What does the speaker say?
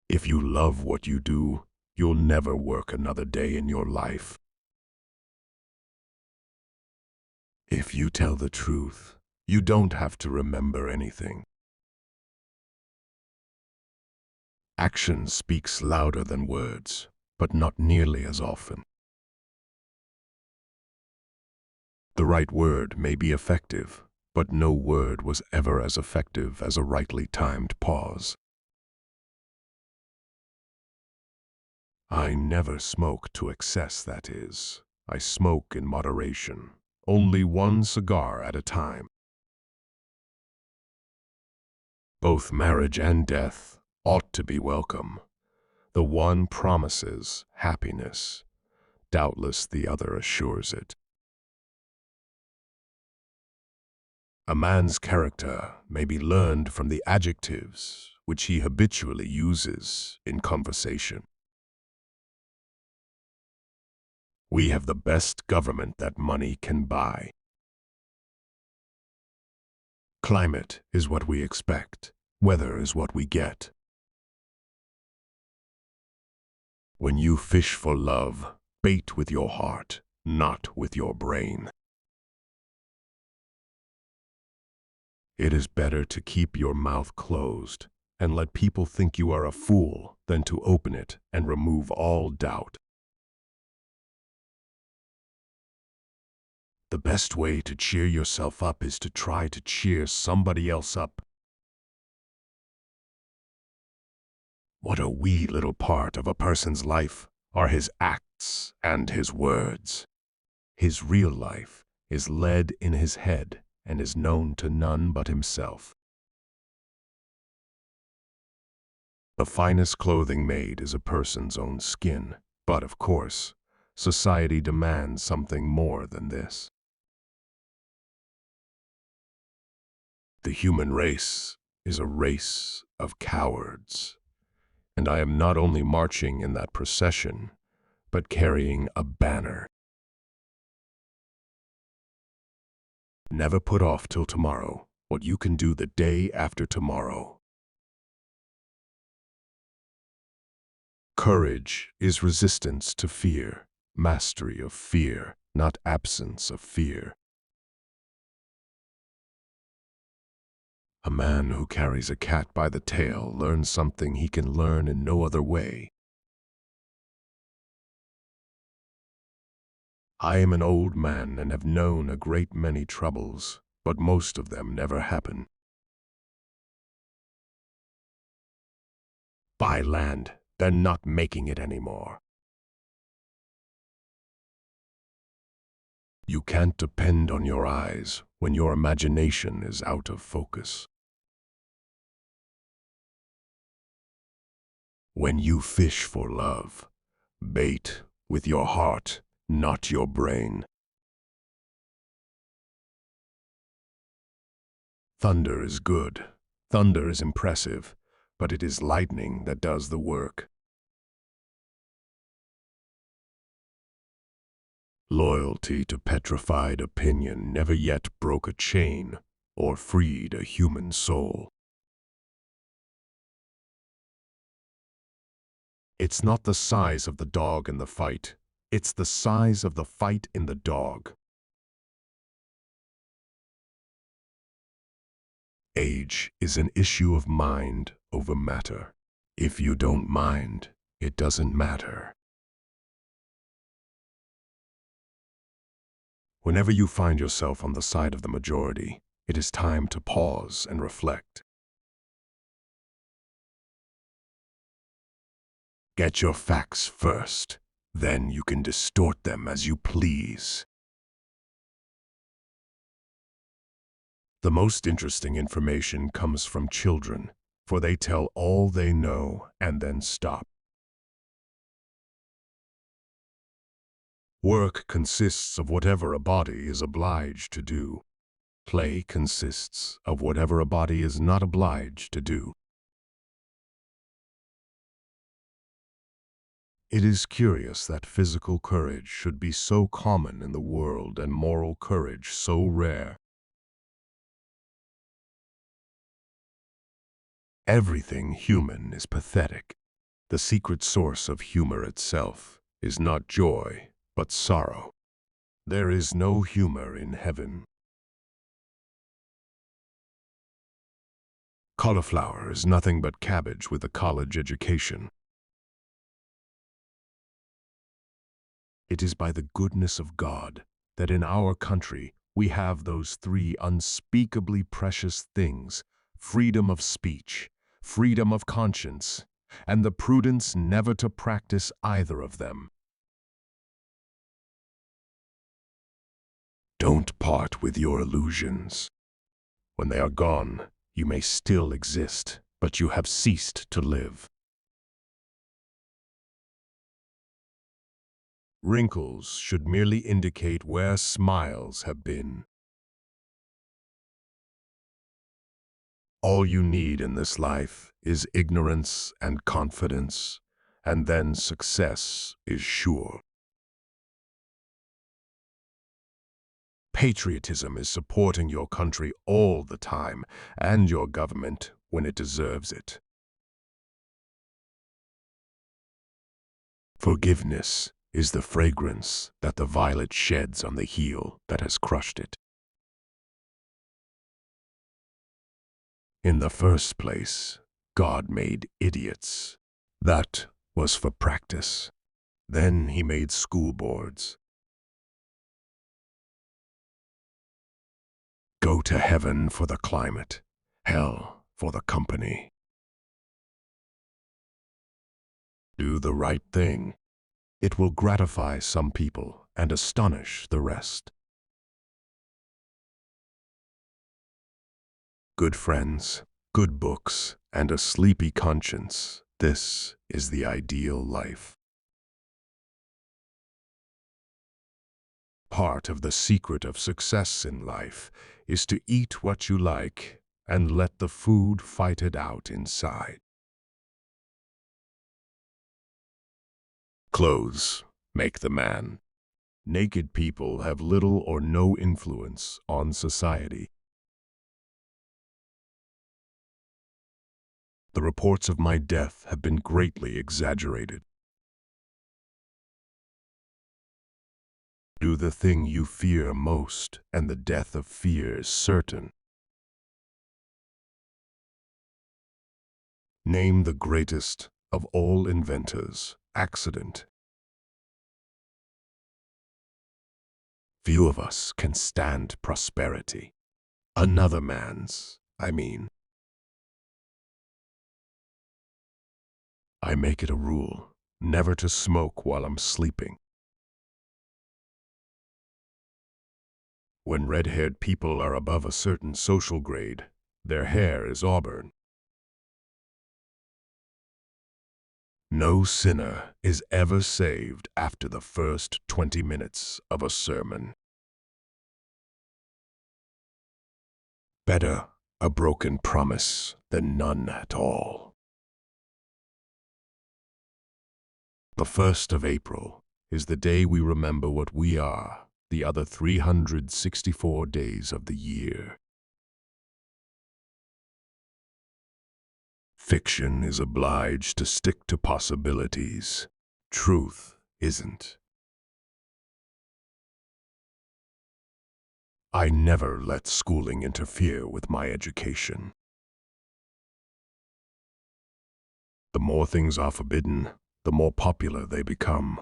If you love what you do, you'll never work another day in your life. If you tell the truth, you don't have to remember anything. Action speaks louder than words, but not nearly as often. The right word may be effective, but no word was ever as effective as a rightly timed pause. I never smoke to excess, that is. I smoke in moderation, only one cigar at a time. Both marriage and death ought to be welcome. The one promises happiness. Doubtless the other assures it. A man's character may be learned from the adjectives which he habitually uses in conversation. We have the best government that money can buy. Climate is what we expect. Weather is what we get. When you fish for love, bait with your heart, not with your brain. It is better to keep your mouth closed and let people think you are a fool than to open it and remove all doubt. The best way to cheer yourself up is to try to cheer somebody else up. What a wee little part of a person's life are his acts and his words. His real life is led in his head and is known to none but himself. The finest clothing made is a person's own skin, but of course, society demands something more than this. The human race is a race of cowards, and I am not only marching in that procession, but carrying a banner. Never put off till tomorrow what you can do the day after tomorrow. Courage is resistance to fear, mastery of fear, not absence of fear. A man who carries a cat by the tail learns something he can learn in no other way. I am an old man and have known a great many troubles, but most of them never happen. Buy land, they're not making it anymore. You can't depend on your eyes when your imagination is out of focus. When you fish for love, bait with your heart, not your brain. Thunder is good. Thunder is impressive, but it is lightning that does the work. Loyalty to petrified opinion never yet broke a chain or freed a human soul. It's not the size of the dog in the fight, it's the size of the fight in the dog. Age is an issue of mind over matter. If you don't mind, it doesn't matter. Whenever you find yourself on the side of the majority, it is time to pause and reflect. Get your facts first, then you can distort them as you please. The most interesting information comes from children, for they tell all they know and then stop. Work consists of whatever a body is obliged to do. Play consists of whatever a body is not obliged to do. It is curious that physical courage should be so common in the world and moral courage so rare. Everything human is pathetic. The secret source of humor itself is not joy, but sorrow. There is no humor in heaven. Cauliflower is nothing but cabbage with a college education. It is by the goodness of God that in our country we have those three unspeakably precious things: freedom of speech, freedom of conscience, and the prudence never to practice either of them. Don't part with your illusions. When they are gone, you may still exist, but you have ceased to live. Wrinkles should merely indicate where smiles have been. All you need in this life is ignorance and confidence, and then success is sure. Patriotism is supporting your country all the time, and your government when it deserves it. Forgiveness is the fragrance that the violet sheds on the heel that has crushed it. In the first place, God made idiots. That was for practice. Then he made school boards. Go to heaven for the climate, hell for the company. Do the right thing. It will gratify some people and astonish the rest. Good friends, good books, and a sleepy conscience. This is the ideal life. Part of the secret of success in life is to eat what you like and let the food fight it out inside. Clothes make the man. Naked people have little or no influence on society. The reports of my death have been greatly exaggerated. Do the thing you fear most, and the death of fear is certain. Name the greatest of all inventors: accident. Few of us can stand prosperity. Another man's, I mean. I make it a rule never to smoke while I'm sleeping. When red-haired people are above a certain social grade, their hair is auburn. No sinner is ever saved after the first 20 minutes of a sermon. Better a broken promise than none at all. The 1st of April is the day we remember what we are the other 364 days of the year. Fiction is obliged to stick to possibilities. Truth isn't. I never let schooling interfere with my education. The more things are forbidden, the more popular they become.